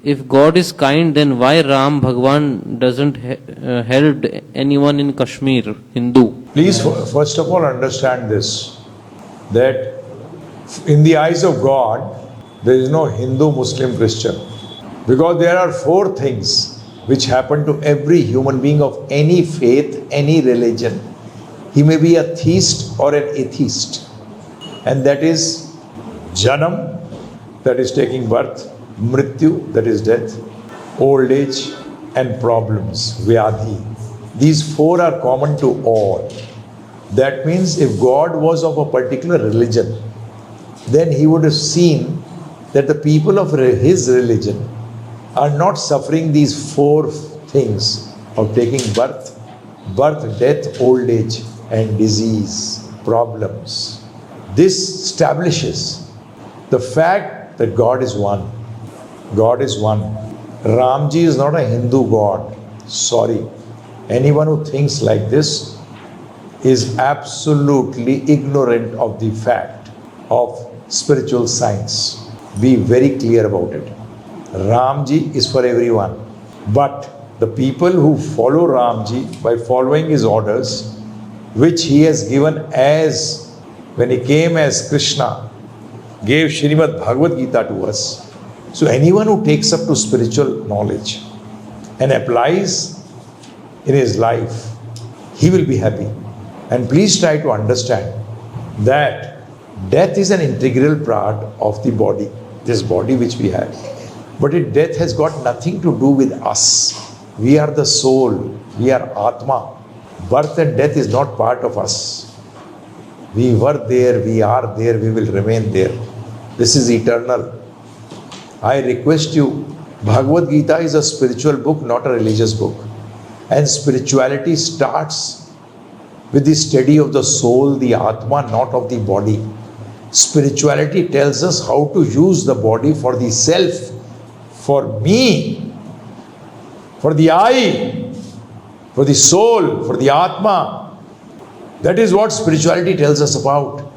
If God is kind, then why Ram Bhagwan doesn't help anyone in Kashmir, Hindu? Please, first of all, understand this, that in the eyes of God, there is no Hindu, Muslim, Christian. Because there are four things which happen to every human being of any faith, any religion. He may be a theist or an atheist. And that is Janam, that is taking birth, Mrityu, that is death, old age, and problems, Vyadhi. These four are common to all. That means if God was of a particular religion, then He would have seen that the people of His religion are not suffering these four things of taking birth, death, old age, and disease, problems. This establishes the fact that God is one. God is one. Ramji is not a Hindu god. Sorry. Anyone who thinks like this is absolutely ignorant of the fact of spiritual science. Be very clear about it. Ramji is for everyone. But the people who follow Ramji by following his orders, which he has given as, when he came as Krishna, gave Srimad Bhagavad Gita to us. So anyone who takes up to spiritual knowledge and applies in his life, he will be happy. And please try to understand that death is an integral part of the body, this body which we have. But death has got nothing to do with us. We are the soul, we are Atma. Birth and death is not part of us. We were there, we are there, we will remain there. This is eternal. I request you, Bhagavad Gita is a spiritual book, not a religious book. And spirituality starts with the study of the soul, the Atma, not of the body. Spirituality tells us how to use the body for the self, for me, for the I, for the soul, for the Atma. That is what spirituality tells us about.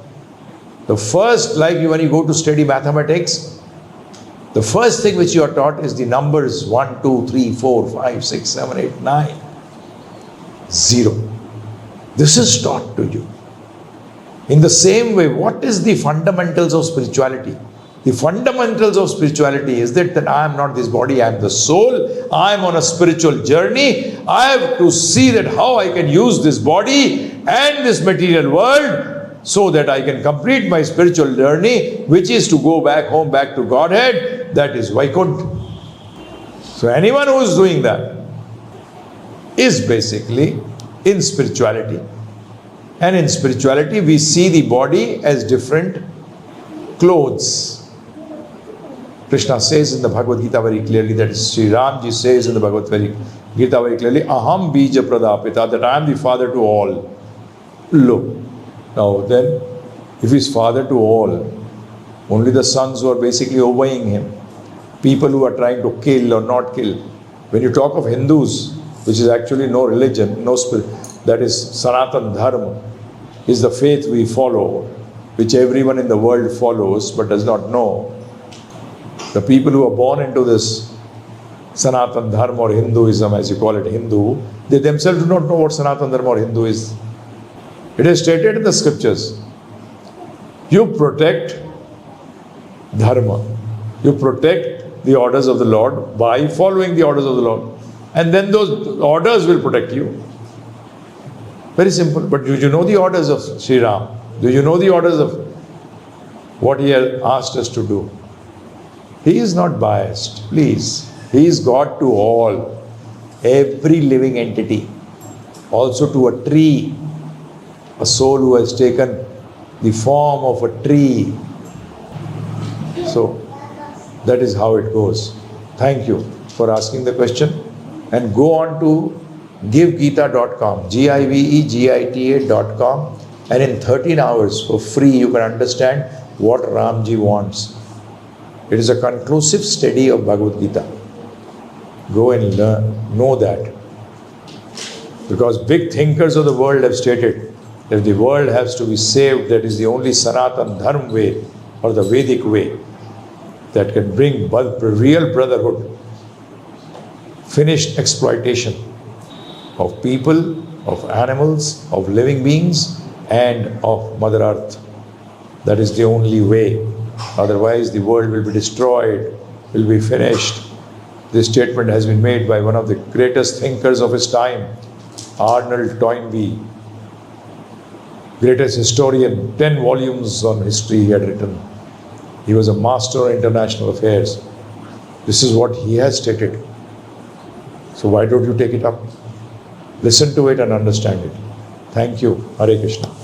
The first, like when you go to study mathematics, the first thing which you are taught is the numbers 1, 2, 3, 4, 5, 6, 7, 8, 9, 0. This is taught to you. In the same way, what is the fundamentals of spirituality? The fundamentals of spirituality is that I am not this body, I am the soul, I am on a spiritual journey, I have to see that how I can use this body and this material world so that I can complete my spiritual journey, which is to go back home, back to Godhead, that is Vaikuntha. So anyone who is doing that is basically in spirituality. And in spirituality, we see the body as different clothes. Krishna says in the Bhagavad Gita very clearly, that is Sri Ramji says in the Bhagavad Gita very clearly, Aham bija pradapita, that I am the father to all. Look. Now then, if he is father to all, only the sons who are basically obeying him, people who are trying to kill or not kill. When you talk of Hindus, which is actually no religion, no spirit, that is Sanatan Dharma, is the faith we follow, which everyone in the world follows but does not know. The people who are born into this Sanatan Dharma or Hinduism, as you call it, Hindu, they themselves do not know what Sanatan Dharma or Hindu is. It is stated in the scriptures. You protect Dharma. You protect the orders of the Lord by following the orders of the Lord. And then those orders will protect you. Very simple. But do you know the orders of Sri Ram? Do you know the orders of what he has asked us to do? He is not biased. Please. He is God to all. Every living entity. Also to a tree. A soul who has taken the form of a tree. So, that is how it goes. Thank you for asking the question. And go on to givegita.com, givegita.com, and in 13 hours for free you can understand what Ramji wants. It is a conclusive study of Bhagavad Gita. Go and learn, know that. Because big thinkers of the world have stated, if the world has to be saved, that is the only Sanatan Dharma way or the Vedic way. that can bring real brotherhood, finished exploitation of people, of animals, of living beings, and of Mother Earth. That is the only way. Otherwise, the world will be destroyed, will be finished. This statement has been made by one of the greatest thinkers of his time, Arnold Toynbee, greatest historian, 10 volumes on history he had written. He was a master of international affairs. This is what he has stated. So why don't you take it up? Listen to it and understand it. Thank you. Hare Krishna.